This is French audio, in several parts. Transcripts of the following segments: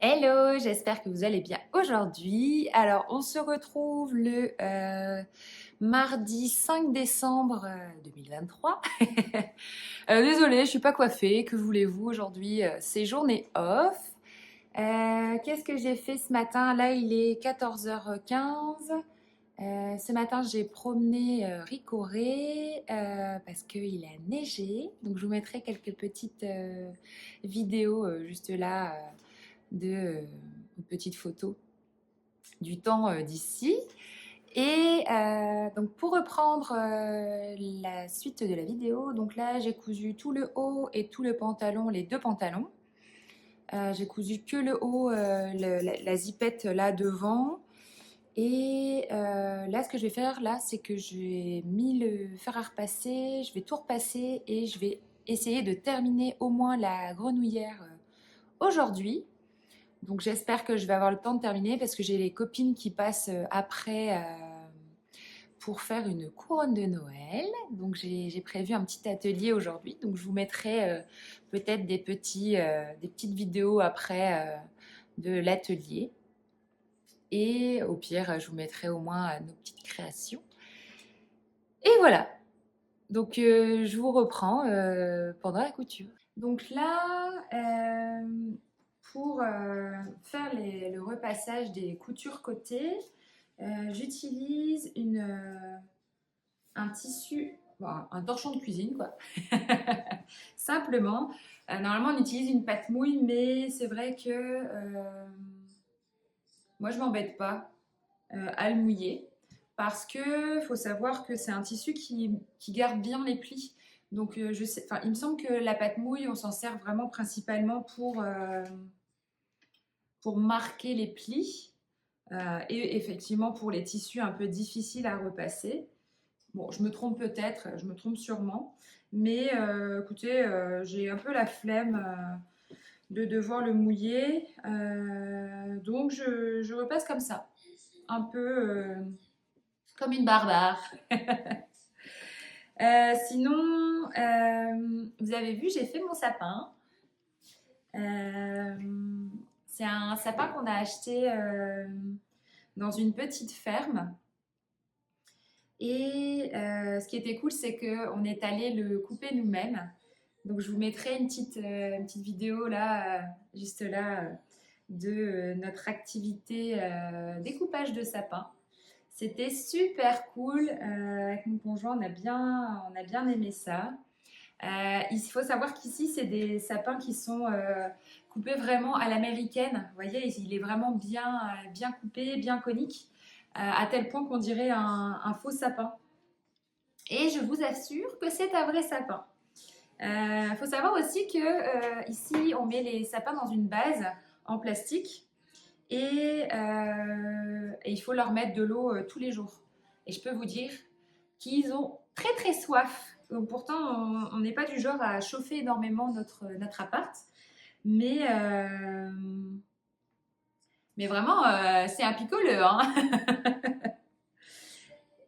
Hello, j'espère que vous allez bien aujourd'hui. Alors, on se retrouve le mardi 5 décembre 2023. Désolée, je suis pas coiffée. Que voulez-vous aujourd'hui? C'est journée off. Qu'est-ce que j'ai fait ce matin? Là, il est 14h15. Ce matin, j'ai promené Ricoré parce qu'il a neigé. Donc, je vous mettrai quelques petites vidéos juste là une petite photo du temps d'ici. Et donc pour reprendre la suite de la vidéo, donc là j'ai cousu tout le haut et tout le pantalon, les deux pantalons. J'ai cousu que le haut, la zipette là devant. Et là ce que je vais faire là, c'est que j'ai mis le fer à repasser, je vais tout repasser et je vais essayer de terminer au moins la grenouillère aujourd'hui. Donc j'espère que je vais avoir le temps de terminer parce que j'ai les copines qui passent après pour faire une couronne de Noël. Donc j'ai prévu un petit atelier aujourd'hui. Donc je vous mettrai peut-être des petites vidéos après de l'atelier. Et au pire, je vous mettrai au moins nos petites créations. Et voilà. Donc je vous reprends pendant la couture. Donc là, pour faire le repassage des coutures côté, j'utilise un tissu, bon, un torchon de cuisine quoi. Simplement. Normalement on utilise une pâte mouille, mais c'est vrai que moi je m'embête pas à le mouiller parce que faut savoir que c'est un tissu qui garde bien les plis. Donc je sais, il me semble que la pâte mouille, on s'en sert vraiment principalement pour marquer les plis et effectivement pour les tissus un peu difficiles à repasser. Bon, je me trompe peut-être, je me trompe sûrement, mais écoutez, j'ai un peu la flemme de devoir le mouiller, donc je repasse comme ça, un peu comme une barbare. Sinon, vous avez vu, j'ai fait mon sapin. Euh, c'est un sapin qu'on a acheté dans une petite ferme. Et ce qui était cool, c'est qu'on est allé le couper nous-mêmes. Donc je vous mettrai une petite vidéo là, juste là, de notre activité découpage de sapin. C'était super cool. Avec mon conjoint, on a bien aimé ça. Il faut savoir qu'ici, c'est des sapins qui sont coupés vraiment à l'américaine. Vous voyez, il est vraiment bien coupé, bien conique, à tel point qu'on dirait un faux sapin. Et je vous assure que c'est un vrai sapin. Il faut savoir aussi que ici, on met les sapins dans une base en plastique et il faut leur mettre de l'eau tous les jours. Et je peux vous dire qu'ils ont très très soif. Donc, pourtant, on n'est pas du genre à chauffer énormément notre appart, mais, euh, mais vraiment, c'est un picoleux. Hein.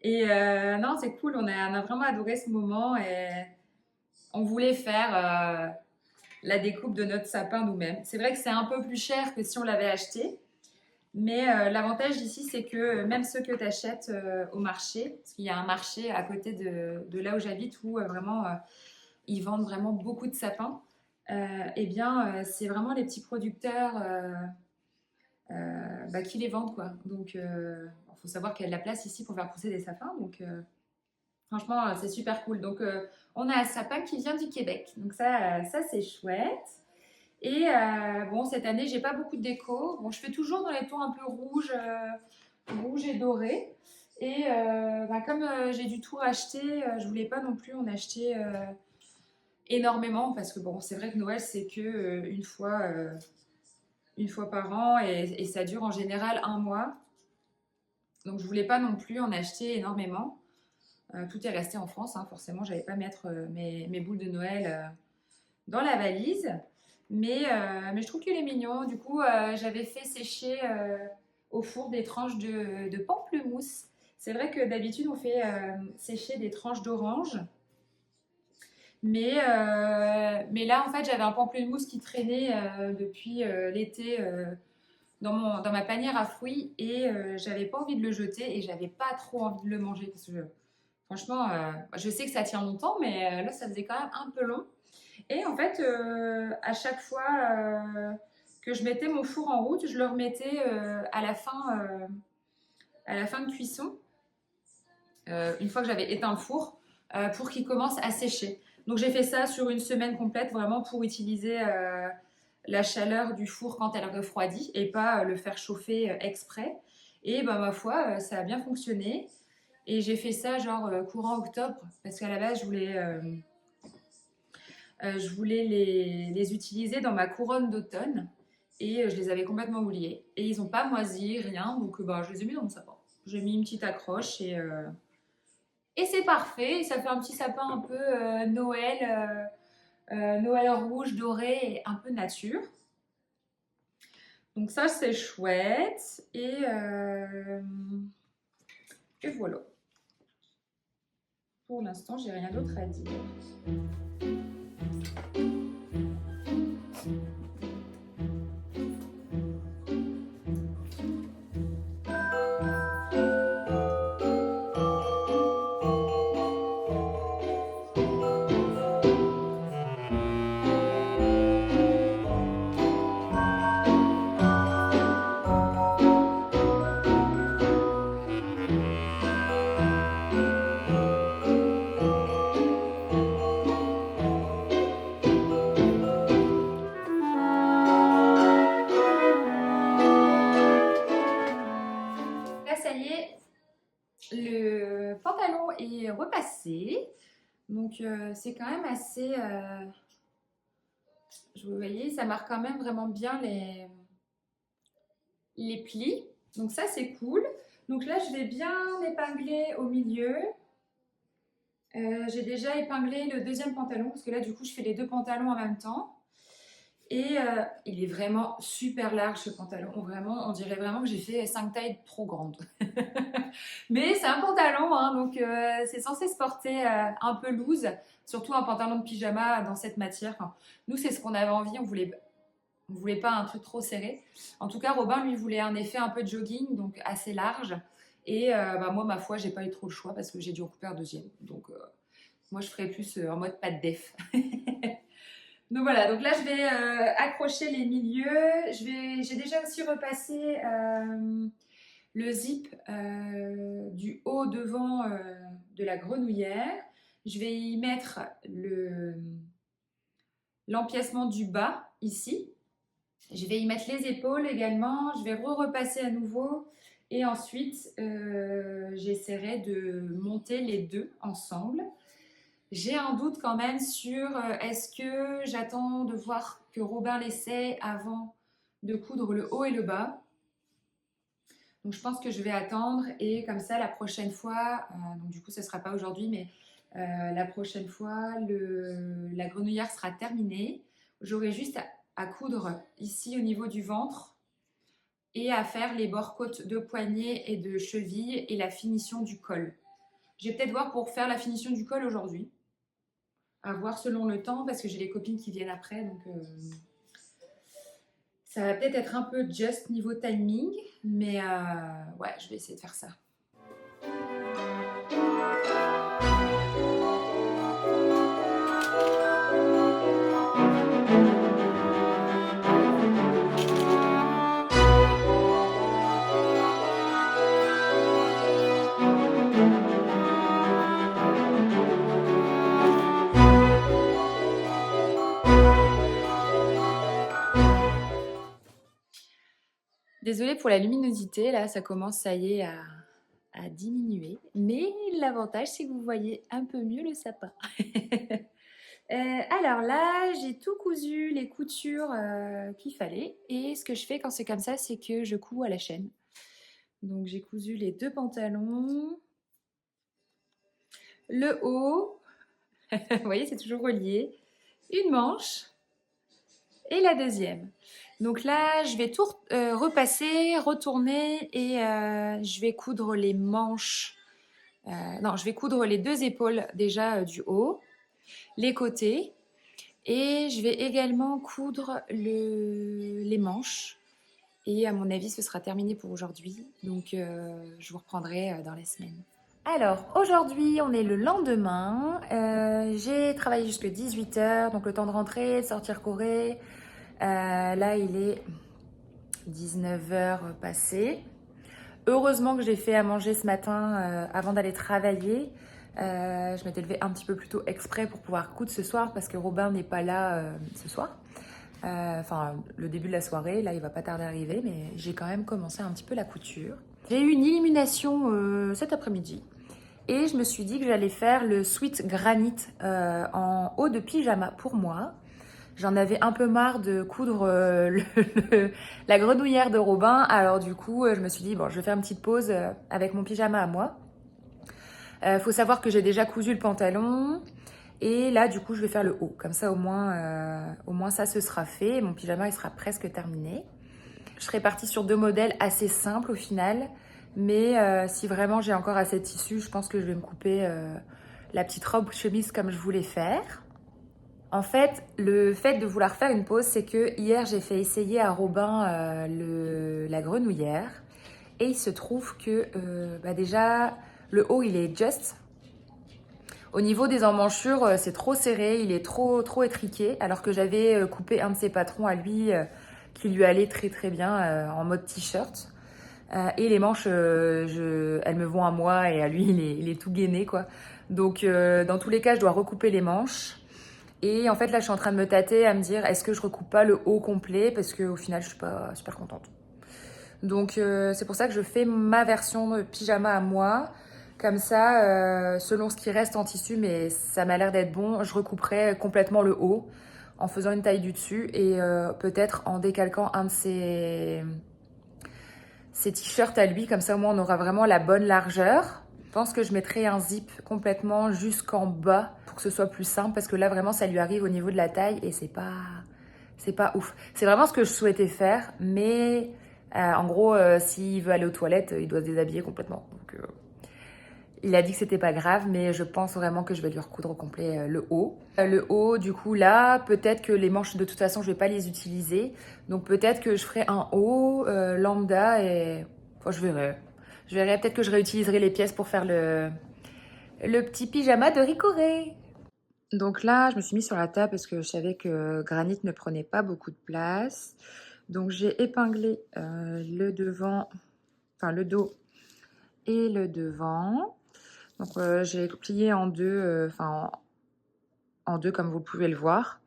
Et non, c'est cool, on a vraiment adoré ce moment et on voulait faire la découpe de notre sapin nous-mêmes. C'est vrai que c'est un peu plus cher que si on l'avait acheté, mais l'avantage ici, c'est que même ceux que tu achètes au marché, parce qu'il y a un marché à côté de là où j'habite où vraiment ils vendent vraiment beaucoup de sapins, eh bien c'est vraiment les petits producteurs qui les vendent quoi. Donc il faut savoir qu'il y a de la place ici pour faire pousser des sapins, donc franchement c'est super cool. Donc on a un sapin qui vient du Québec, donc ça c'est chouette. Et bon, cette année, j'ai pas beaucoup de déco. Bon, je fais toujours dans les tons un peu rouge et doré. Et comme j'ai du tout racheter, je voulais pas non plus en acheter énormément parce que bon, c'est vrai que Noël c'est que une fois par an et ça dure en général un mois. Donc je voulais pas non plus en acheter énormément. Tout est resté en France, hein, forcément, j'allais pas mettre mes boules de Noël dans la valise. Mais je trouve qu'il est mignon. Du coup, j'avais fait sécher au four des tranches de pamplemousse. C'est vrai que d'habitude, on fait sécher des tranches d'orange. Mais là, en fait, j'avais un pamplemousse qui traînait depuis l'été dans ma panière à fruits et j'avais pas envie de le jeter et j'avais pas trop envie de le manger parce que franchement, je sais que ça tient longtemps, mais là, ça faisait quand même un peu long. Et en fait, à chaque fois que je mettais mon four en route, je le remettais à la fin de cuisson, une fois que j'avais éteint le four, pour qu'il commence à sécher. Donc j'ai fait ça sur une semaine complète, vraiment pour utiliser la chaleur du four quand elle refroidit et pas le faire chauffer exprès. Et bah, ma foi, ça a bien fonctionné. Et j'ai fait ça genre courant octobre, parce qu'à la base, je voulais les utiliser dans ma couronne d'automne. Et je les avais complètement oubliés. Et ils n'ont pas moisi, rien. Donc bah, je les ai mis dans mon sapin. J'ai mis une petite accroche et c'est parfait. Ça fait un petit sapin un peu Noël rouge, doré et un peu nature. Donc ça, c'est chouette. Et voilà. Pour l'instant, j'ai rien d'autre à dire. Là, ça y est, le pantalon est repassé. Donc, c'est quand même assez... vous voyez, ça marque quand même vraiment bien les plis. Donc ça, c'est cool. Donc là, je vais bien épingler au milieu. J'ai déjà épinglé le deuxième pantalon parce que là, du coup, je fais les deux pantalons en même temps. Et il est vraiment super large ce pantalon. Vraiment, on dirait vraiment que j'ai fait 5 tailles trop grandes. Mais c'est un pantalon, hein, donc c'est censé se porter un peu loose. Surtout un pantalon de pyjama dans cette matière. Enfin, nous, c'est ce qu'on avait envie. On voulait pas un truc trop serré. En tout cas, Robin, lui, voulait un effet un peu jogging, donc assez large. Et bah, moi, ma foi, j'ai pas eu trop le choix parce que j'ai dû en couper un deuxième. Donc, moi, je ferai plus en mode pas de def. Donc voilà, donc là je vais accrocher les milieux. J'ai déjà aussi repassé le zip du haut devant de la grenouillère. Je vais y mettre l'empiècement du bas ici. Je vais y mettre les épaules également. Je vais repasser à nouveau. Et ensuite, j'essaierai de monter les deux ensemble. J'ai un doute quand même sur est-ce que j'attends de voir que Robin l'essaie avant de coudre le haut et le bas. Donc je pense que je vais attendre et comme ça la prochaine fois, donc du coup ce ne sera pas aujourd'hui, mais la prochaine fois la grenouillère sera terminée. J'aurai juste à coudre ici au niveau du ventre et à faire les bords-côtes de poignet et de cheville et la finition du col. Je vais peut-être voir pour faire la finition du col aujourd'hui. À voir selon le temps parce que j'ai les copines qui viennent après, donc ça va peut-être être un peu just niveau timing, mais ouais, je vais essayer de faire ça. Désolée pour la luminosité, là ça commence, ça y est, à diminuer. Mais l'avantage, c'est que vous voyez un peu mieux le sapin. Alors là, j'ai tout cousu, les coutures qu'il fallait. Et ce que je fais quand c'est comme ça, c'est que je couds à la chaîne. Donc j'ai cousu les deux pantalons. Le haut, vous voyez, c'est toujours relié. Une manche et la deuxième. Donc là, je vais tout repasser, retourner et je vais coudre les manches. Non, je vais coudre les deux épaules déjà du haut. les côtés. Et je vais également coudre les manches. Et à mon avis, ce sera terminé pour aujourd'hui. Donc, je vous reprendrai dans les semaines. Alors, aujourd'hui, on est le lendemain. J'ai travaillé jusqu'à 18 h, donc le temps de rentrer, de sortir courir. Là, il est 19 h passées. Heureusement que j'ai fait à manger ce matin avant d'aller travailler. Je m'étais levée un petit peu plus tôt exprès pour pouvoir coudre ce soir parce que Robin n'est pas là ce soir. Enfin, le début de la soirée, là, il va pas tarder à arriver, mais j'ai quand même commencé un petit peu la couture. J'ai eu une illumination cet après-midi et je me suis dit que j'allais faire le sweat granit en haut de pyjama pour moi. J'en avais un peu marre de coudre la grenouillère de Robin, alors du coup, je me suis dit, bon, je vais faire une petite pause avec mon pyjama à moi. Faut savoir que j'ai déjà cousu le pantalon. Et là, du coup, je vais faire le haut. Comme ça, au moins ça, se sera fait. Mon pyjama, il sera presque terminé. Je serai partie sur 2 modèles assez simples au final. Mais si vraiment j'ai encore assez de tissu, je pense que je vais me couper la petite robe chemise comme je voulais faire. En fait, le fait de vouloir faire une pause, c'est que hier, j'ai fait essayer à Robin la grenouillère. Et il se trouve que déjà, le haut, il est juste. Au niveau des emmanchures, c'est trop serré, il est trop étriqué, alors que j'avais coupé un de ses patrons à lui qui lui allait très très bien en mode t-shirt. Et les manches, elles me vont à moi et à lui, il est tout gainé quoi. Donc dans tous les cas, je dois recouper les manches. Et en fait, là, je suis en train de me tâter à me dire, est-ce que je recoupe pas le haut complet parce qu'au final, je suis pas super contente. Donc c'est pour ça que je fais ma version de pyjama à moi. Comme ça, selon ce qui reste en tissu, mais ça m'a l'air d'être bon, je recouperai complètement le haut en faisant une taille du dessus et peut-être en décalquant un de ses t-shirts à lui. Comme ça, au moins, on aura vraiment la bonne largeur. Je pense que je mettrai un zip complètement jusqu'en bas pour que ce soit plus simple parce que là, vraiment, ça lui arrive au niveau de la taille et c'est pas ouf. C'est vraiment ce que je souhaitais faire, mais en gros, s'il veut aller aux toilettes, il doit se déshabiller complètement. Donc, il a dit que c'était pas grave, mais je pense vraiment que je vais lui recoudre au complet le haut. Le haut, du coup, là, peut-être que les manches, de toute façon, je vais pas les utiliser. Donc, peut-être que je ferai un haut lambda et... Enfin, je verrai. Je verrai, peut-être que je réutiliserai les pièces pour faire le petit pyjama de Ricoré. Donc là, je me suis mise sur la table parce que je savais que granit ne prenait pas beaucoup de place. Donc j'ai épinglé le devant, enfin le dos et le devant. Donc j'ai plié en deux, en deux comme vous pouvez le voir.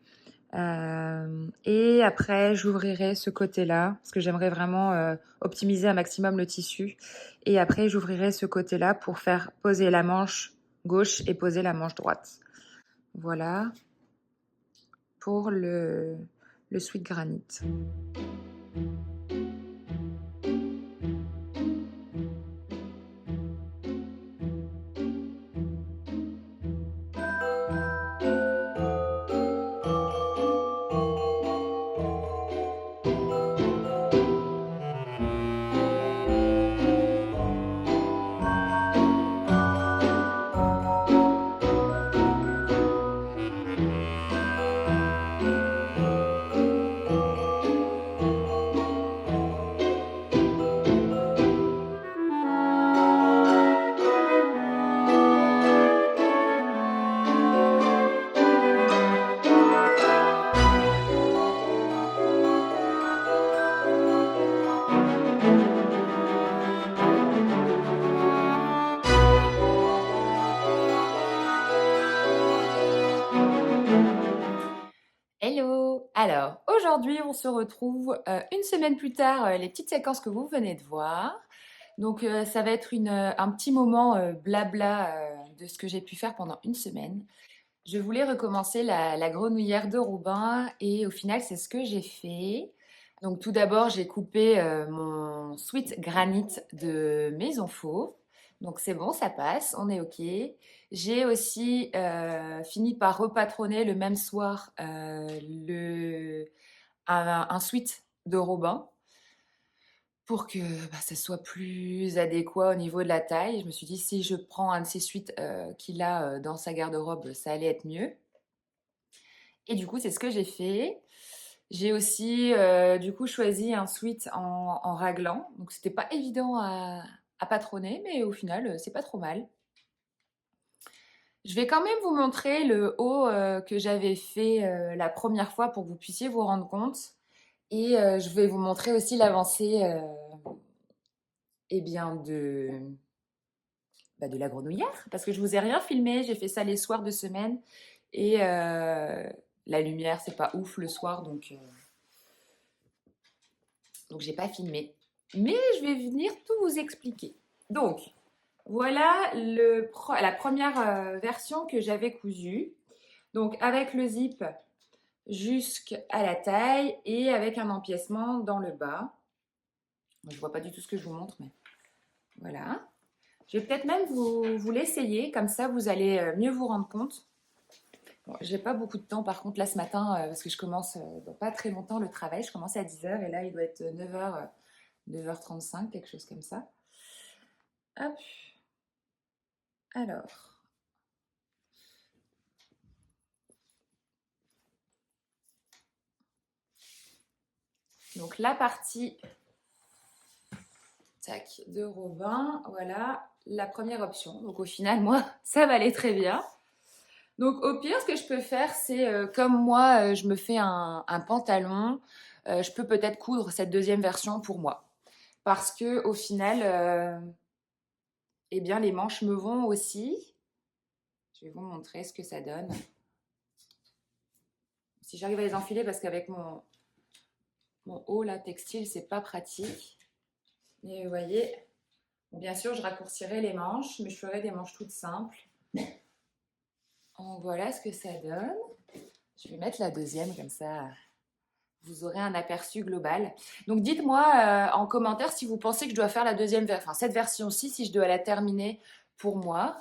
Et après, j'ouvrirai ce côté-là parce que j'aimerais vraiment optimiser un maximum le tissu. Et après, j'ouvrirai ce côté-là pour faire poser la manche gauche et poser la manche droite. Voilà pour le sweat granit. Hello! Alors, aujourd'hui, on se retrouve une semaine plus tard, les petites séquences que vous venez de voir. Donc, ça va être un petit moment blabla de ce que j'ai pu faire pendant une semaine. Je voulais recommencer la grenouillère de Robin et au final, c'est ce que j'ai fait. Donc, tout d'abord, j'ai coupé mon sweat granit de Maison Fauve. Donc, c'est bon, ça passe, on est OK. J'ai aussi fini par repatronner le même soir un sweat de Robin pour que ça soit plus adéquat au niveau de la taille. Je me suis dit, si je prends un de ces sweats qu'il a dans sa garde-robe, ça allait être mieux. Et du coup, c'est ce que j'ai fait. J'ai aussi du coup choisi un sweat en raglan. Donc c'était pas évident à patronner, mais au final, c'est pas trop mal. Je vais quand même vous montrer le haut que j'avais fait la première fois pour que vous puissiez vous rendre compte. Et je vais vous montrer aussi l'avancée eh bien de la grenouillère. Parce que je vous ai rien filmé, j'ai fait ça les soirs de semaine. Et la lumière, c'est pas ouf le soir, donc j'ai pas filmé. Mais je vais venir tout vous expliquer. Donc, voilà la première version que j'avais cousue. Donc, avec le zip jusqu'à la taille et avec un empiècement dans le bas. Je vois pas du tout ce que je vous montre, mais voilà. Je vais peut-être même vous l'essayer, comme ça vous allez mieux vous rendre compte. Bon, j'ai pas beaucoup de temps par contre là ce matin parce que je commence dans pas très longtemps le travail. Je commence à 10h et là il doit être 9h, 9h35, quelque chose comme ça. Hop. Alors. Donc la partie tac, de Robin, voilà la première option. Donc au final, moi, ça m'allait très bien. Donc au pire, ce que je peux faire, c'est comme moi, je me fais un pantalon, je peux peut-être coudre cette deuxième version pour moi. Parce que au final, eh bien, les manches me vont aussi. Je vais vous montrer ce que ça donne. Si j'arrive à les enfiler, parce qu'avec mon haut là, textile, c'est pas pratique. Mais vous voyez, bien sûr, je raccourcirai les manches, mais je ferai des manches toutes simples. Donc voilà ce que ça donne. Je vais mettre la deuxième comme ça, vous aurez un aperçu global. Donc dites-moi en commentaire si vous pensez que je dois faire la deuxième version, enfin cette version-ci, si je dois la terminer pour moi.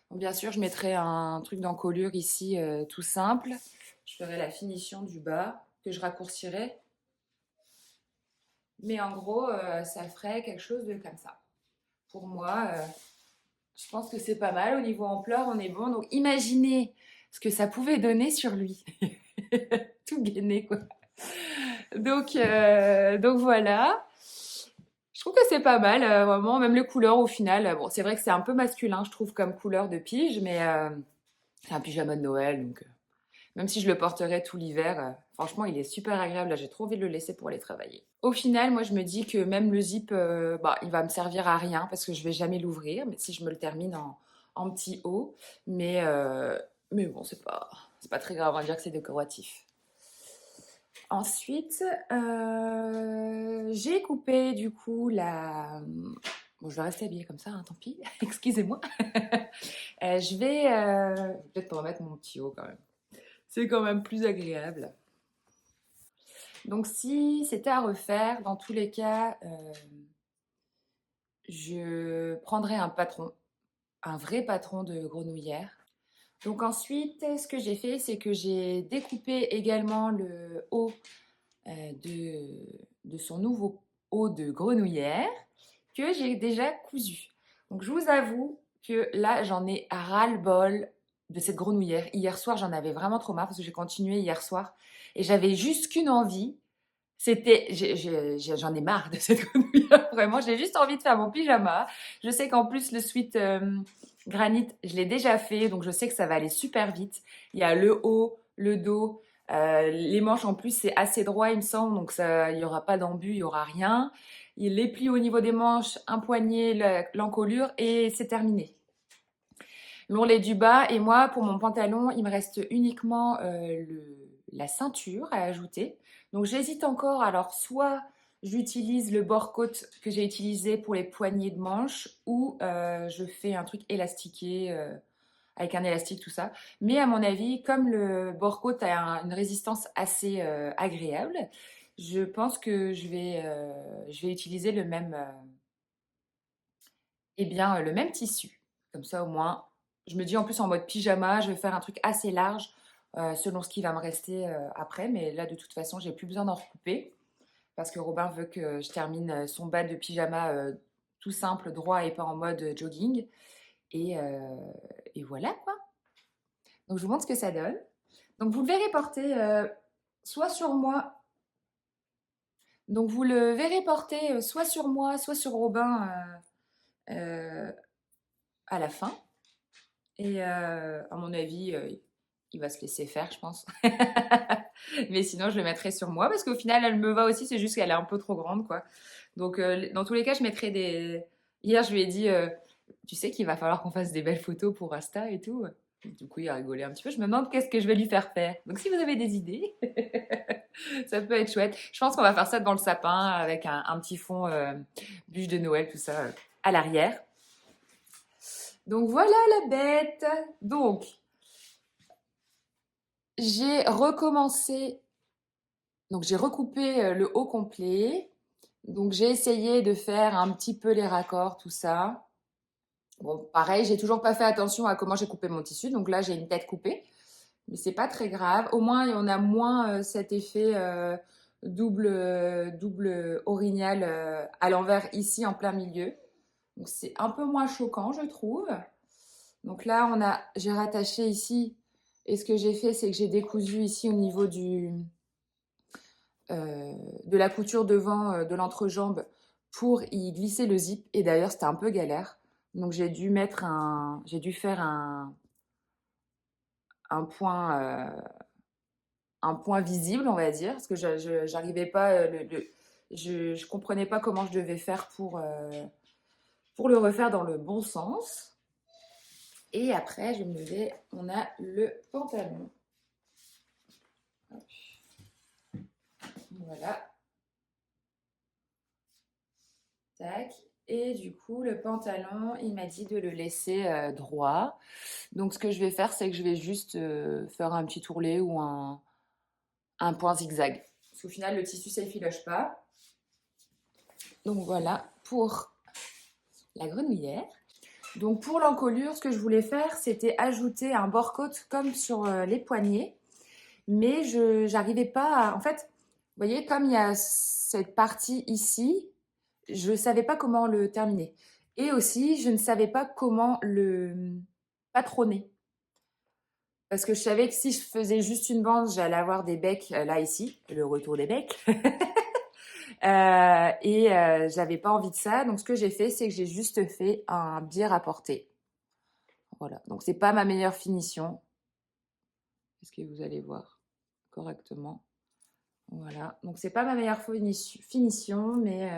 Donc, bien sûr, je mettrai un truc d'encolure ici tout simple. Je ferai la finition du bas que je raccourcirai. Mais en gros, ça ferait quelque chose de comme ça. Pour moi, je pense que c'est pas mal. Au niveau ampleur, on est bon. Donc imaginez ce que ça pouvait donner sur lui. Tout gainé, quoi. Donc voilà. Je trouve que c'est pas mal, vraiment. Même les couleurs, au final. Bon, c'est vrai que c'est un peu masculin, je trouve, comme couleur de pige, mais c'est un pyjama de Noël. Donc, même si je le porterai tout l'hiver, franchement, il est super agréable. Là, j'ai trop envie de le laisser pour aller travailler. Au final, moi, je me dis que même le zip, bah, il va me servir à rien parce que je vais jamais l'ouvrir. Mais si je me le termine en petit haut. Mais, euh, mais bon, c'est pas très grave. On va dire que c'est décoratif. Ensuite, j'ai coupé du coup la... Bon, je vais rester habillée comme ça, hein, tant pis, excusez-moi. Je vais peut-être pas remettre mon petit haut quand même. C'est quand même plus agréable. Donc si c'était à refaire, dans tous les cas, je prendrais un patron, un vrai patron de grenouillère. Donc ensuite, ce que j'ai fait, c'est que j'ai découpé également le haut de son nouveau haut de grenouillère que j'ai déjà cousu. Donc je vous avoue que là, j'en ai ras-le-bol de cette grenouillère. Hier soir, j'en avais vraiment trop marre parce que j'ai continué hier soir et j'avais juste qu'une envie. J'en ai marre de cette grenouillère, vraiment. J'ai juste envie de faire mon pyjama. Je sais qu'en plus, le sweat granit, je l'ai déjà fait, donc je sais que ça va aller super vite. Il y a le haut, le dos, les manches en plus, c'est assez droit, il me semble, donc ça, il n'y aura pas d'embu, il n'y aura rien. Les plis au niveau des manches, un poignet, l'encolure, et c'est terminé. L'ourlet du bas, et moi, pour mon pantalon, il me reste uniquement la ceinture à ajouter. Donc j'hésite encore, alors soit j'utilise le bord-côte que j'ai utilisé pour les poignées de manches, ou je fais un truc élastiqué avec un élastique, tout ça. Mais à mon avis, comme le bord-côte a une résistance assez agréable, je pense que je vais utiliser eh bien, le même tissu. Comme ça, au moins, je me dis en plus en mode pyjama, je vais faire un truc assez large selon ce qui va me rester après. Mais là, de toute façon, j'ai plus besoin d'en recouper parce que Robin veut que je termine son bas de pyjama tout simple, droit et pas en mode jogging. Et, euh, et voilà quoi. Donc, je vous montre ce que ça donne. Donc vous le verrez porter soit sur moi. Donc vous le verrez porter soit sur moi, soit sur Robin euh, à la fin. Et à mon avis, il va se laisser faire, je pense. Mais sinon, je le mettrai sur moi parce qu'au final, elle me va aussi. C'est juste qu'elle est un peu trop grande, quoi. Donc, dans tous les cas, je mettrai des. Hier, je lui ai dit, tu sais qu'il va falloir qu'on fasse des belles photos pour Insta et tout. Du coup, il a rigolé un petit peu. Je me demande qu'est-ce que je vais lui faire faire. Donc, si vous avez des idées, ça peut être chouette. Je pense qu'on va faire ça devant le sapin avec un petit fond bûche de Noël, tout ça à l'arrière. Donc, voilà la bête. Donc, j'ai recommencé, donc j'ai recoupé le haut complet. Donc j'ai essayé de faire un petit peu les raccords, tout ça. Bon, pareil, j'ai toujours pas fait attention à comment j'ai coupé mon tissu. Donc là, j'ai une tête coupée, mais c'est pas très grave. Au moins, on a moins cet effet double orignal à l'envers ici en plein milieu. Donc c'est un peu moins choquant, je trouve. Donc là, j'ai rattaché ici. Et ce que j'ai fait, c'est que j'ai décousu ici au niveau de la couture devant de l'entrejambe pour y glisser le zip. Et d'ailleurs, c'était un peu galère. Donc j'ai dû faire un point, un point visible, on va dire, parce que j'arrivais pas, je comprenais pas comment je devais faire pour le refaire dans le bon sens. Et après, on a le pantalon. Hop. Voilà. Tac. Et du coup, le pantalon, il m'a dit de le laisser droit. Donc, ce que je vais faire, c'est que je vais juste faire un petit ourlet ou un point zigzag. Parce qu'au final, le tissu, ça ne filoche pas. Donc, voilà pour la grenouillère. Donc, pour l'encolure, ce que je voulais faire, c'était ajouter un bord-côte comme sur les poignets. Mais je n'arrivais pas à... En fait, vous voyez, comme il y a cette partie ici, je ne savais pas comment le terminer. Et aussi, je ne savais pas comment le patronner. Parce que je savais que si je faisais juste une bande, j'allais avoir des becs là, ici, le retour des becs. J'avais pas envie de ça. Donc, ce que j'ai fait, c'est que j'ai juste fait un biais rapporté. Voilà. Donc, c'est pas ma meilleure finition. Est-ce que vous allez voir correctement? Voilà. Donc, c'est pas ma meilleure finition, mais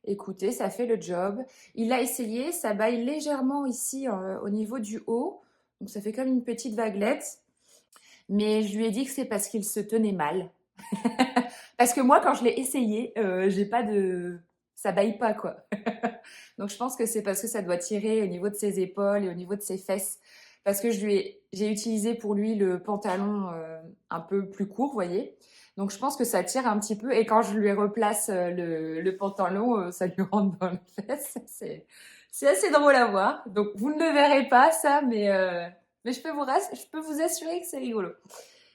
écoutez, ça fait le job. Il a essayé, ça baille légèrement ici au niveau du haut. Donc, ça fait comme une petite vaguelette. Mais je lui ai dit que c'est parce qu'il se tenait mal. Parce que moi, quand je l'ai essayé, j'ai pas de... ça baille pas, quoi. Donc je pense que c'est parce que ça doit tirer au niveau de ses épaules et au niveau de ses fesses. Parce que j'ai utilisé pour lui le pantalon un peu plus court, vous voyez. Donc je pense que ça tire un petit peu. Et quand je lui replace le pantalon, ça lui rentre dans les fesses. C'est assez drôle à voir. Donc vous ne le verrez pas, ça, mais je peux vous assurer que c'est rigolo.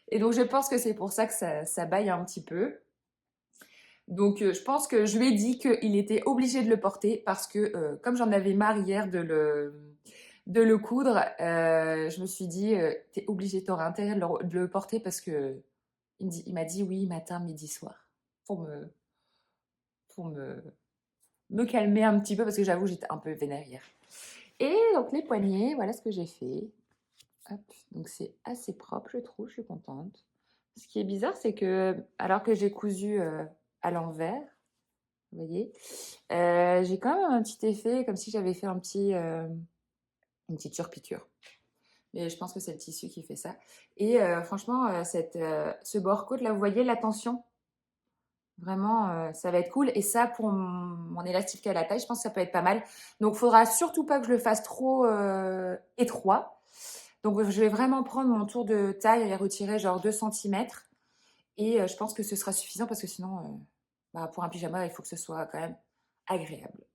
Et donc je pense que c'est pour ça que ça baille un petit peu. Donc, je pense que je lui ai dit qu'il était obligé de le porter parce que, comme j'en avais marre hier de le coudre, je me suis dit, t'es obligé, t'auras intérêt de le porter parce que il m'a dit oui, matin, midi, soir, pour me, pour me calmer un petit peu parce que j'avoue, j'étais un peu vénère hier. Et donc, les poignets, voilà ce que j'ai fait. Hop, donc c'est assez propre, je trouve, je suis contente. Ce qui est bizarre, c'est que, alors que j'ai cousu à l'envers, vous voyez, j'ai quand même un petit effet comme si j'avais fait une petite surpiqûre. Mais je pense que c'est le tissu qui fait ça. Et franchement, ce bord-côte, là, vous voyez la tension? Vraiment, ça va être cool. Et ça, pour mon élastique à la taille, je pense que ça peut être pas mal. Donc, il faudra surtout pas que je le fasse trop étroit. Donc, je vais vraiment prendre mon tour de taille et retirer genre 2 centimètres. Et je pense que ce sera suffisant parce que sinon, pour un pyjama, il faut que ce soit quand même agréable.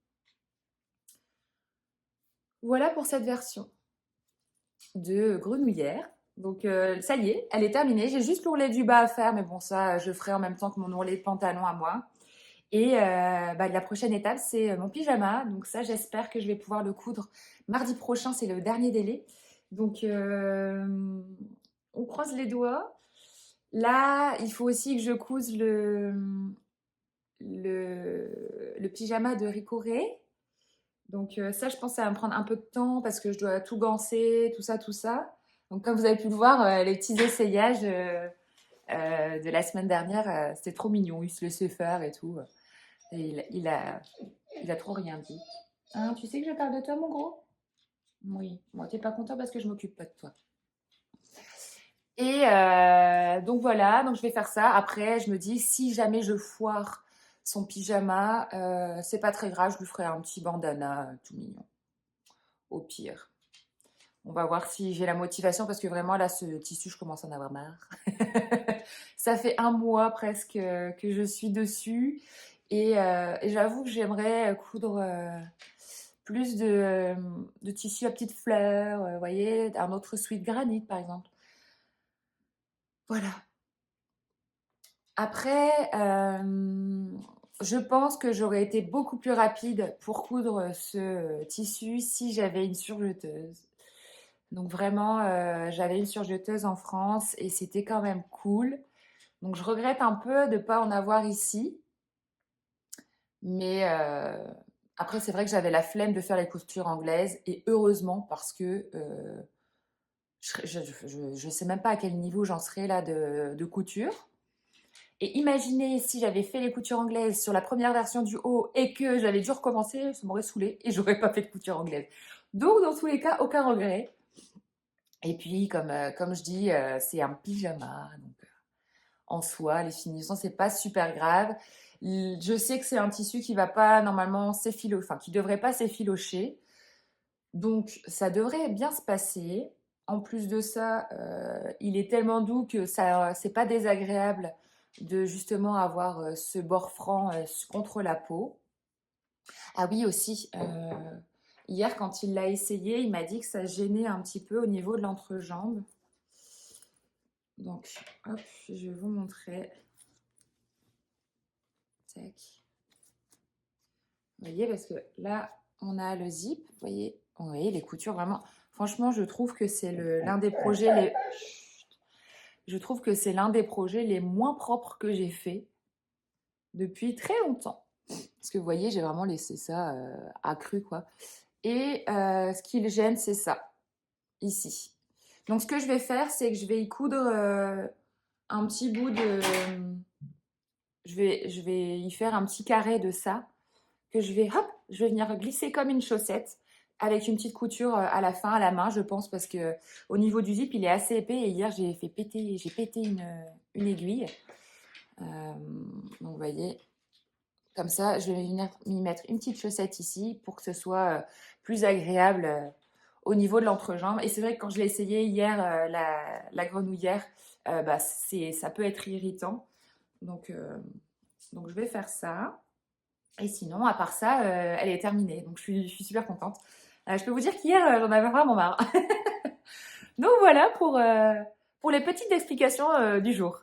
Voilà pour cette version de grenouillère. Donc ça y est, elle est terminée. J'ai juste l'ourlet du bas à faire, mais bon ça je ferai en même temps que mon ourlet de pantalon à moi. Et la prochaine étape c'est mon pyjama. Donc ça j'espère que je vais pouvoir le coudre mardi prochain, c'est le dernier délai. Donc on croise les doigts. Là, il faut aussi que je couse le pyjama de Ricoré. Donc ça, je pense que ça va me prendre un peu de temps parce que je dois tout gancer, tout ça, tout ça. Donc comme vous avez pu le voir, les petits essayages de la semaine dernière, c'était trop mignon. Il se laissait faire et tout. Et il a trop rien dit. Hein, tu sais que je parle de toi, mon gros? Oui. Bon, t'es pas content parce que je m'occupe pas de toi. Et donc voilà, donc je vais faire ça. Après, je me dis, si jamais je foire son pyjama, c'est pas très grave, je lui ferai un petit bandana tout mignon, au pire. On va voir si j'ai la motivation parce que vraiment là, ce tissu, je commence à en avoir marre. Ça fait un mois presque que je suis dessus et j'avoue que j'aimerais coudre plus de tissu à petites fleurs, vous voyez, un autre sweat granit par exemple. Voilà. Après, je pense que j'aurais été beaucoup plus rapide pour coudre ce tissu si j'avais une surjeteuse. Donc vraiment, j'avais une surjeteuse en France et c'était quand même cool. Donc je regrette un peu de ne pas en avoir ici. Mais après, c'est vrai que j'avais la flemme de faire les coutures anglaises et heureusement parce que je ne sais même pas à quel niveau j'en serais là de couture. Et imaginez si j'avais fait les coutures anglaises sur la première version du haut et que j'avais dû recommencer, ça m'aurait saoulé et j'aurais pas fait de couture anglaise. Donc, dans tous les cas, aucun regret. Et puis, comme je dis, c'est un pyjama. Donc, en soi, les finitions, c'est pas super grave. Je sais que c'est un tissu qui va pas normalement s'effilocher, enfin, qui devrait pas s'effilocher. Donc, ça devrait bien se passer. En plus de ça, il est tellement doux que ça, c'est pas désagréable de justement avoir ce bord franc contre la peau. Ah oui, aussi, hier, quand il l'a essayé, il m'a dit que ça gênait un petit peu au niveau de l'entrejambe. Donc, hop, je vais vous montrer. Tac. Vous voyez, parce que là, on a le zip. Vous voyez les coutures, vraiment. Franchement, je trouve que c'est l'un des projets les... Je trouve que c'est l'un des projets les moins propres que j'ai fait depuis très longtemps. Parce que vous voyez, j'ai vraiment laissé ça accru, quoi. Et ce qui le gêne, c'est ça, ici. Donc, ce que je vais faire, c'est que je vais y coudre un petit bout de... je vais y faire un petit carré de ça, que je vais venir glisser comme une chaussette, avec une petite couture à la fin, à la main, je pense, parce que au niveau du zip, il est assez épais. Et hier, j'ai pété une aiguille. Donc, vous voyez, comme ça, je vais venir m'y mettre une petite chaussette ici pour que ce soit plus agréable au niveau de l'entrejambe. Et c'est vrai que quand je l'ai essayé hier, la grenouillère, bah, ça peut être irritant. Donc, je vais faire ça. Et sinon, à part ça, elle est terminée. Donc, je suis super contente. Je peux vous dire qu'hier, j'en avais vraiment marre. Donc, voilà pour les petites explications du jour.